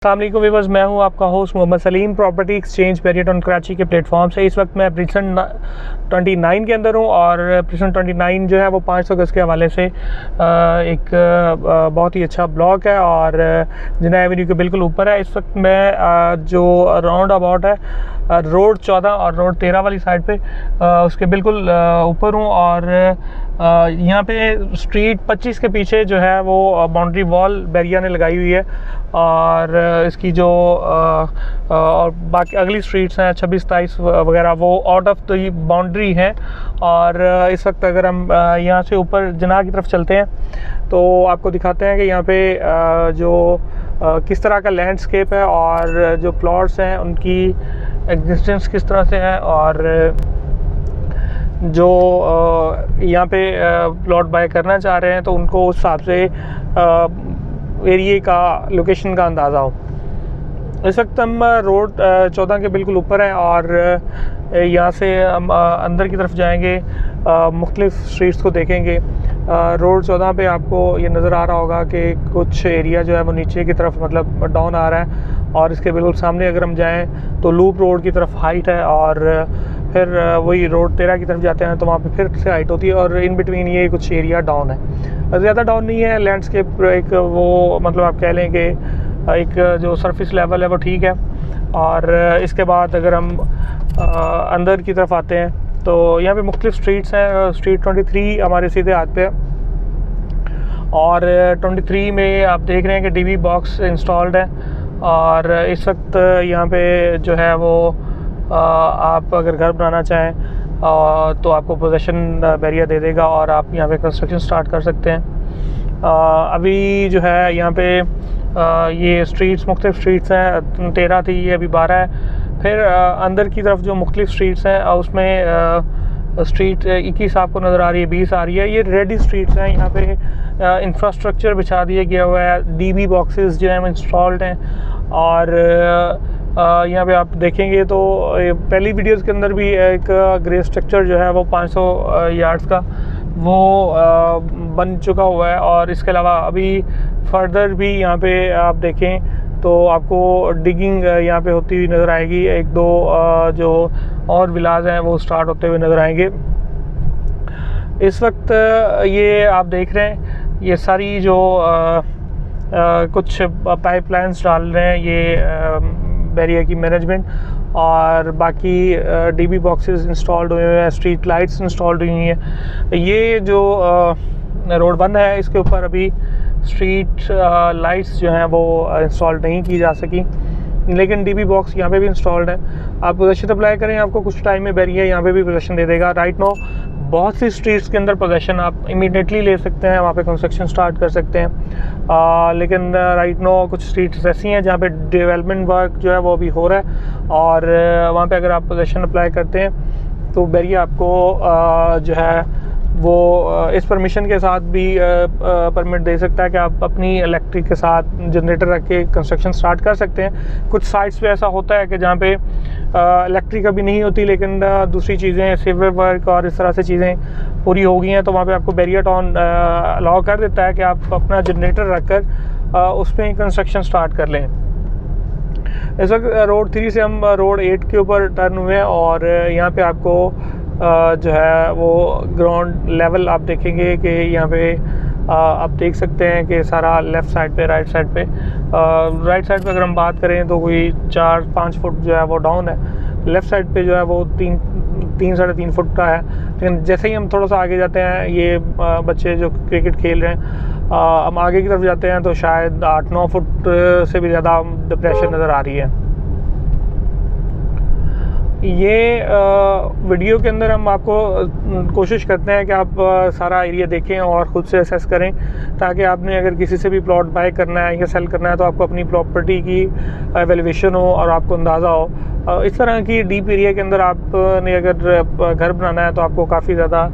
अस्सलाम वालेकुम व्यूअर्स, मैं हूं आपका host Mohammad Salim. Property exchange period on Karachi के प्लेटफॉर्म से इस वक्त मैं प्रिसन 29 के अंदर हूं और प्रिसन 29 जो है वो 500 गज़ के हवाले से एक बहुत ही अच्छा ब्लॉक है और जिना एवेन्यू के बिल्कुल ऊपर है। इस वक्त मैं जो राउंड अबाउट है रोड 14 और रोड 13 वाली साइड पे उसके बिल्कुल ऊपर हूँ और यहाँ पे स्ट्रीट 25 के पीछे जो है वो बाउंड्री वॉल बैरिया ने लगाई हुई है और इसकी जो और बाकी अगली स्ट्रीट्स हैं 26, 27 वगैरह वो आउट ऑफ द बाउंड्री हैं। और इस वक्त अगर हम यहाँ से ऊपर जनाह की तरफ चलते हैं तो आपको दिखाते हैं कि यहाँ पे जो किस तरह का लैंडस्केप है और जो प्लॉट्स हैं उनकी एग्जिस्टेंस किस तरह से है और जो यहाँ पे प्लॉट बाय करना चाह रहे हैं तो उनको उस हिसाब से एरिया का लोकेशन का अंदाज़ा हो। इस वक्त हम रोड 14 के बिल्कुल ऊपर हैं और यहाँ से हम अंदर की तरफ जाएंगे, मुख्तलिफ स्ट्रीट्स को देखेंगे। रोड 14 पे आपको ये नज़र आ रहा होगा कि कुछ एरिया जो है वो नीचे की तरफ मतलब डाउन आ रहा है और इसके बिल्कुल सामने अगर हम जाएं तो लूप रोड की तरफ हाइट है और फिर वही रोड 13 की तरफ जाते हैं तो वहाँ पे फिर से हाइट होती है और इन बिटवीन ये कुछ एरिया डाउन है। ज़्यादा डाउन नहीं है, लैंडस्केप एक वो मतलब आप कह लें कि एक जो सरफेस लेवल है वो ठीक है। और इसके बाद अगर हम अंदर की तरफ आते हैं तो यहाँ पे मुख्तलिफ स्ट्रीट्स हैं। स्ट्रीट 23 हमारे सीधे हाथ पे है और 23 में आप देख रहे हैं कि डीबी बॉक्स इंस्टॉल्ड है और इस वक्त यहाँ पे जो है वो आप अगर घर बनाना चाहें तो आपको पोजेशन बैरिया दे देगा और आप यहाँ पे कंस्ट्रक्शन स्टार्ट कर सकते हैं। अभी जो है यहाँ पे ये स्ट्रीट्स मुख्तलिफ स्ट्रीट्स हैं, 13 थी ये अभी 12 है। फिर अंदर की तरफ जो मुख्तलिफ स्ट्रीट्स हैं उसमें स्ट्रीट 21 आपको नज़र आ रही है, 20 आ रही है। ये रेडी स्ट्रीट्स हैं, यहाँ पे इंफ्रास्ट्रक्चर बिछा दिया गया हुआ है, डीबी बॉक्सेस जो हैं इंस्टॉल्ड हैं और यहाँ पे आप देखेंगे तो पहली वीडियोस के अंदर भी एक ग्रे स्ट्रक्चर जो है वो 500 यार्ड्स का वो बन चुका हुआ है और इसके अलावा अभी फर्दर भी यहाँ पे आप देखें तो आपको डिगिंग यहाँ पे होती हुई नज़र आएगी। एक दो जो और विलाज हैं वो स्टार्ट होते हुए नज़र आएंगे। इस वक्त ये आप देख रहे हैं ये सारी जो कुछ पाइपलाइंस डाल रहे हैं ये बैरिया की मैनेजमेंट और बाकी डीबी बॉक्सेस इंस्टॉल्ड हुए हैं, स्ट्रीट लाइट्स इंस्टॉल्ड हुई हैं। ये जो रोड बंद है इसके ऊपर अभी स्ट्रीट लाइट्स जो हैं वो इंस्टॉल नहीं की जा सकी, लेकिन डीबी बॉक्स यहाँ पे भी इंस्टॉल्ड है। आप पोजेशन अप्लाई करें, आपको कुछ टाइम में बैरिया यहाँ पे भी पोजेशन दे देगा। राइट नो बहुत सी स्ट्रीट्स के अंदर पोजेशन आप इमीडिएटली ले सकते हैं, वहाँ पे कंस्ट्रक्शन स्टार्ट कर सकते हैं। लेकिन राइट नो कुछ स्ट्रीट्स ऐसी हैं जहाँ पे डेवलपमेंट वर्क जो है वो अभी हो रहा है और वहाँ पे अगर आप पोजेशन अप्लाई करते हैं तो बैरिया आपको जो है वो इस परमिशन के साथ भी परमिट दे सकता है कि आप अपनी इलेक्ट्रिक के साथ जनरेटर रख के कंस्ट्रक्शन स्टार्ट कर सकते हैं। कुछ साइट्स पे ऐसा होता है कि जहाँ पे इलेक्ट्रिक अभी नहीं होती लेकिन दूसरी चीज़ें सिविल वर्क और इस तरह से चीज़ें पूरी हो गई हैं तो वहाँ पे आपको बैरिया टाउन अलाउ कर देता है कि आप अपना जनरेटर रख कर उसमें कंस्ट्रक्शन स्टार्ट कर लें। इस वक्त रोड 3 से हम रोड 8 के ऊपर टर्न हुए हैं और यहाँ पे आपको जो है वो ग्राउंड लेवल आप देखेंगे कि यहाँ पे आप देख सकते हैं कि सारा लेफ़्ट साइड पे राइट साइड पे अगर हम बात करें तो कोई 4-5 फुट जो है वो डाउन है। लेफ़्ट साइड पे जो है वो 3-3.5 फुट का है। लेकिन जैसे ही हम थोड़ा सा आगे जाते हैं ये बच्चे जो क्रिकेट खेल रहे हैं हम आगे की तरफ जाते हैं तो शायद 8-9 फुट से भी ज़्यादा डिप्रेशन नज़र आ रही है। ये वीडियो के अंदर हम आपको कोशिश करते हैं कि आप सारा एरिया देखें और ख़ुद से असेस करें ताकि आपने अगर किसी से भी प्लॉट बाय करना है या सेल करना है तो आपको अपनी प्रॉपर्टी की एवेल्यूएशन हो और आपको अंदाज़ा हो। इस तरह की डीप एरिया के अंदर आपने अगर घर बनाना है तो आपको काफ़ी ज़्यादा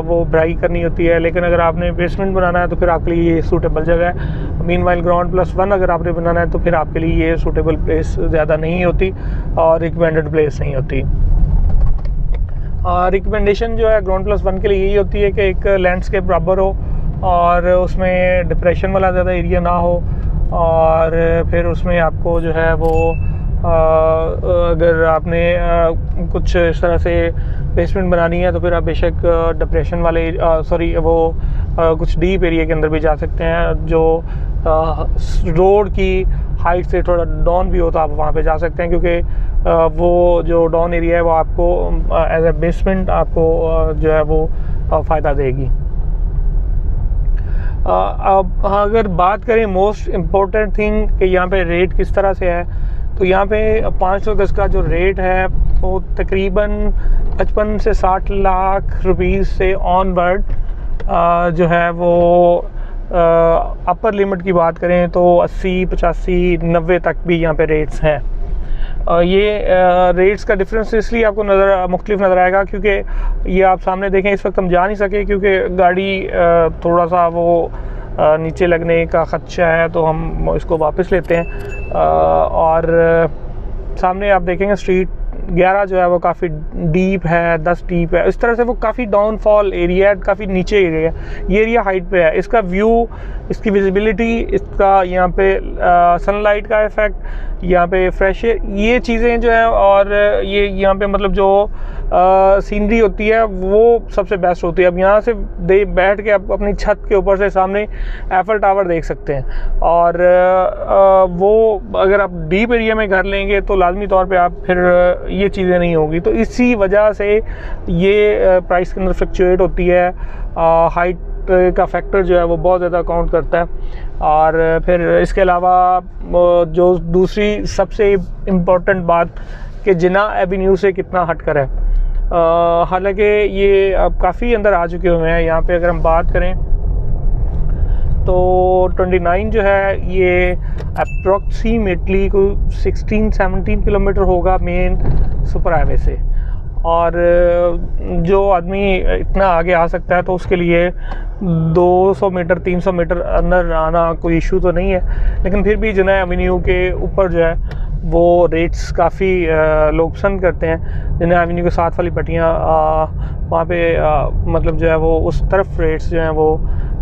वो ब्राई करनी होती है, लेकिन अगर आपने बेसमेंट बनाना है तो फिर आपके लिए ये सूटेबल जगह है। मीनवाइल ग्राउंड +1 अगर आपने बनाना है तो फिर आपके लिए ये सूटेबल प्लेस ज़्यादा नहीं होती और रिकमेंडेड प्लेस नहीं होती। रिकमेंडेशन जो है ग्राउंड +1 के लिए यही होती है कि एक लैंडस्केप बराबर हो और उसमें डिप्रेशन वाला ज़्यादा एरिया ना हो और फिर उसमें आपको जो है वो अगर आपने कुछ इस तरह से बेसमेंट बनानी है तो फिर आप बेशक डिप्रेशन वाले कुछ डीप एरिया के अंदर भी जा सकते हैं, जो रोड की हाइट से थोड़ा डाउन भी हो तो आप वहाँ पे जा सकते हैं, क्योंकि वो जो डाउन एरिया है वो आपको एज ए बेसमेंट आपको जो है वो फ़ायदा देगी। अब अगर बात करें मोस्ट इम्पोर्टेंट थिंग कि यहाँ पे रेट किस तरह से है, तो यहाँ पे 500 गज का जो रेट है वो तकरीबन 55 से 60 लाख रुपीस से ऑनवर्ड जो है वो अपर लिमिट की बात करें तो 80, 85, 90 तक भी यहाँ पे रेट्स हैं। ये रेट्स का डिफरेंस इसलिए आपको मुख्तलिफ नज़र आएगा क्योंकि ये आप सामने देखें, इस वक्त हम जा नहीं सके क्योंकि गाड़ी थोड़ा सा वो नीचे लगने का ख़दशा है, तो हम इसको वापस लेते हैं। और सामने आप देखेंगे स्ट्रीट 11 जो है वो काफ़ी डीप है, 10 डीप है, इस तरह से वो काफ़ी डाउनफॉल एरिया है, काफ़ी नीचे एरिया है। ये एरिया हाइट पे है, इसका व्यू, इसकी विजिबिलिटी, इसका यहाँ पे सनलाइट का इफ़ेक्ट, यहाँ पे फ्रेश एयर, ये चीज़ें जो है और ये यहाँ पे मतलब जो सीनरी होती है वो सबसे बेस्ट होती है। अब यहाँ से बैठ के आप अपनी छत के ऊपर से सामने एफल टावर देख सकते हैं, और वो अगर आप डीप एरिया में घर लेंगे तो लाजमी तौर पे आप फिर ये चीज़ें नहीं होगी। तो इसी वजह से ये प्राइस के अंदर फ्लक्चुएट होती है। हाइट का फैक्टर जो है वो बहुत ज़्यादा काउंट करता है। और फिर इसके अलावा जो दूसरी सबसे इम्पोर्टेंट बात कि जिना एवेन्यू से कितना हटकर है। हालांकि ये अब काफ़ी अंदर आ चुके हुए हैं। यहाँ पे अगर हम बात करें तो 29 जो है ये अप्रॉक्सीमेटली कोई 16-17 किलोमीटर होगा मेन सुपर हाईवे से, और जो आदमी इतना आगे आ सकता है तो उसके लिए 200 मीटर 300 मीटर अंदर आना कोई इशू तो नहीं है। लेकिन फिर भी जिना एवेन्यू के ऊपर जो है वो रेट्स काफ़ी लोग पसंद करते हैं। जिना एवेन्यू के साथ वाली पट्टियाँ वहाँ पे मतलब जो है वो उस तरफ रेट्स जो हैं वो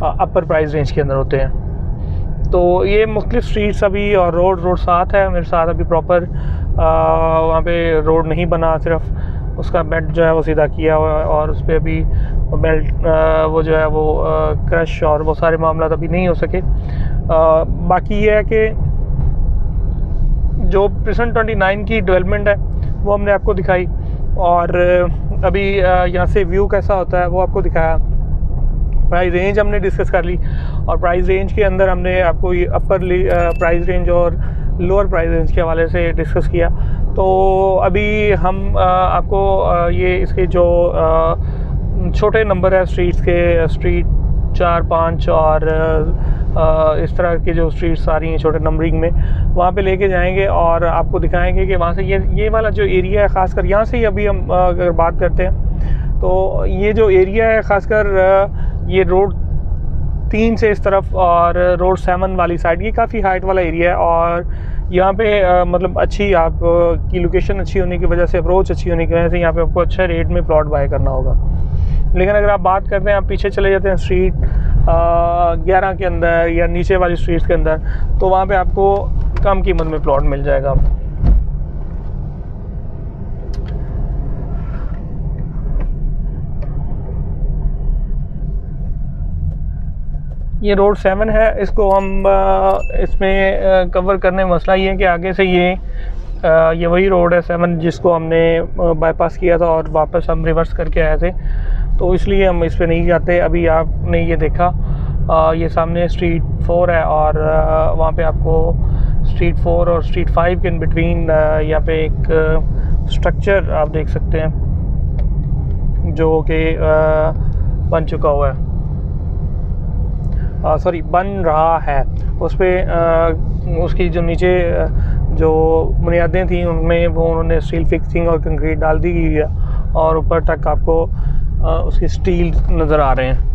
अपर प्राइस रेंज के अंदर होते हैं। तो ये मुख्तलिफ स्ट्रीट्स अभी और रोड साथ है मेरे साथ अभी प्रॉपर वहाँ पे रोड नहीं बना, सिर्फ उसका बेड जो है वो सीधा किया हुआ है और उस पर अभी बेल्ट वो जो है वो क्रश और वो सारे मामला अभी नहीं हो सके। बाकी ये है कि जो प्रिसन 29 की डेवलपमेंट है वो हमने आपको दिखाई, और अभी यहाँ से व्यू कैसा होता है वो आपको दिखाया। प्राइस रेंज हमने डिस्कस कर ली, और प्राइस रेंज के अंदर हमने आपको ये अपर प्राइस रेंज और लोअर प्राइस रेंज के हवाले से डिस्कस किया। तो अभी हम आपको ये इसके जो छोटे नंबर है स्ट्रीट्स के, स्ट्रीट 4, 5 और इस तरह की जो स्ट्रीट्स आ रही हैं छोटे नंबरिंग में, वहाँ पे लेके जाएंगे और आपको दिखाएंगे कि वहाँ से ये वाला जो एरिया है, ख़ासकर यहाँ से ही अभी हम अगर बात करते हैं तो ये जो एरिया है ख़ासकर ये रोड 3 से इस तरफ और रोड 7 वाली साइड, ये काफ़ी हाइट वाला एरिया है, और यहाँ पे मतलब अच्छी आप की लोकेशन अच्छी होने की वजह से, अप्रोच अच्छी होने की वजह से यहाँ पे आपको अच्छे रेट में प्लॉट बाय करना होगा। लेकिन अगर आप बात करते हैं, आप पीछे चले जाते हैं स्ट्रीट 11 के अंदर या नीचे वाली स्ट्रीट्स के अंदर, तो वहाँ पे आपको कम कीमत में प्लॉट मिल जाएगा। ये रोड 7 है, इसको हम इसमें कवर करने में मसला ये है कि आगे से ये वही रोड है 7 जिसको हमने बाईपास किया था और वापस हम रिवर्स करके आए थे, तो इसलिए हम इस पे नहीं जाते। अभी आपने ये देखा ये सामने स्ट्रीट 4 है, और वहाँ पे आपको स्ट्रीट 4 और स्ट्रीट 5 के इन बिटवीन यहाँ पे एक स्ट्रक्चर आप देख सकते हैं जो कि बन चुका हुआ है, सॉरी बन रहा है। उस पर उसकी जो नीचे जो बुनियादें थी उनमें वो उन्होंने स्टील फिक्सिंग और कंक्रीट डाल दी गई है, और ऊपर तक आपको उसकी स्टील नज़र आ रहे हैं।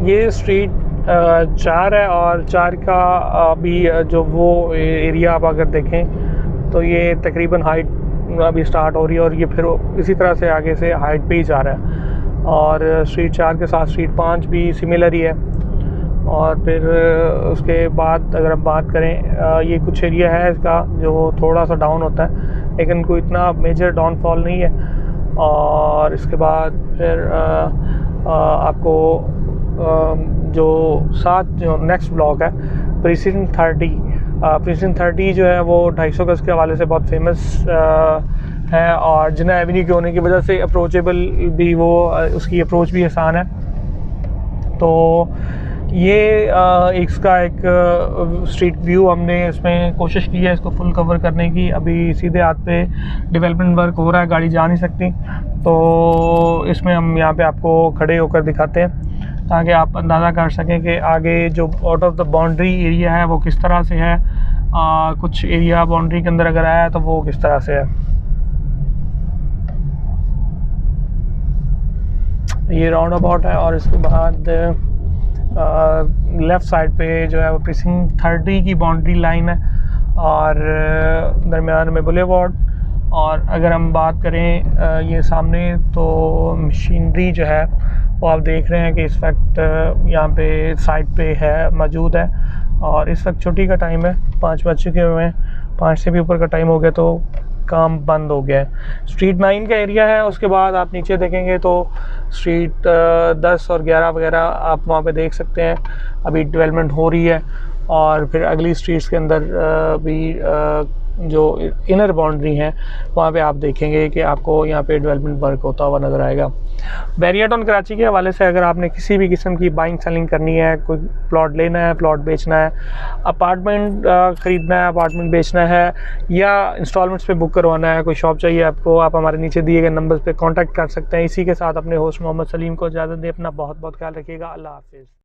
ये स्ट्रीट 4 है और 4 का अभी जो वो एरिया आप अगर देखें तो ये तकरीबन हाइट अभी स्टार्ट हो रही है और ये फिर इसी तरह से आगे से हाइट पे ही जा रहा है। और स्ट्रीट 4 के साथ स्ट्रीट 5 भी सिमिलर ही है। और फिर उसके बाद अगर हम बात करें, ये कुछ एरिया है इसका जो थोड़ा सा डाउन होता है, लेकिन कोई इतना मेजर डाउनफॉल नहीं है। और इसके बाद फिर आपको जो साथ जो नेक्स्ट ब्लॉक है प्रीसिंक्ट 30, प्रीसिंक्ट 30 जो है वो 250 गज के हवाले से बहुत फेमस है और जिन्ना एवेन्यू के होने की वजह से अप्रोचेबल भी, वो उसकी अप्रोच भी आसान है। तो ये इसका एक स्ट्रीट व्यू हमने इसमें कोशिश की है इसको फुल कवर करने की। अभी सीधे हाथ पे डेवलपमेंट वर्क हो रहा है, गाड़ी जा नहीं सकती, तो इसमें हम यहाँ पे आपको खड़े होकर दिखाते हैं ताकि आप अंदाज़ा कर सकें कि आगे जो out of the boundary area है वो किस तरह से है। कुछ एरिया बाउंड्री के अंदर अगर आया है तो वो किस तरह से है। ये राउंड अबाउट है और इसके बाद लेफ़्ट साइड पे जो है वो प्रीसिंक्ट 30 की बाउंड्री लाइन है और दरमियान में बुलेवार्ड। और अगर हम बात करें ये सामने तो मशीनरी जो है वो आप देख रहे हैं कि इस वक्त यहाँ पे साइड पे है मौजूद है। और इस वक्त छुट्टी का टाइम है, 5 बज चुके हुए हैं, 5 से भी ऊपर का टाइम हो गया तो काम बंद हो गया है। स्ट्रीट 9 का एरिया है, उसके बाद आप नीचे देखेंगे तो स्ट्रीट 10 और 11 वगैरह आप वहाँ पे देख सकते हैं। अभी डेवलपमेंट हो रही है और फिर अगली स्ट्रीट्स के अंदर भी जो इनर बाउंड्री है वहाँ पे आप देखेंगे कि आपको यहाँ पे डेवलपमेंट वर्क होता हुआ नज़र आएगा। बैरिया टाउन कराची के हवाले से अगर आपने किसी भी किस्म की बाइंग सेलिंग करनी है, कोई प्लॉट लेना है, प्लॉट बेचना है, अपार्टमेंट ख़रीदना है, अपार्टमेंट बेचना है या इंस्टॉलमेंट्स पे बुक करवाना है, कोई शॉप चाहिए आपको, आप हमारे नीचे दिए गए नंबर्स पे कांटेक्ट कर सकते हैं। इसी के साथ अपने होस्ट मोहम्मद सलीम को इजाज़त दें। अपना बहुत बहुत ख्याल रखिएगा। अल्लाह हाफिज़।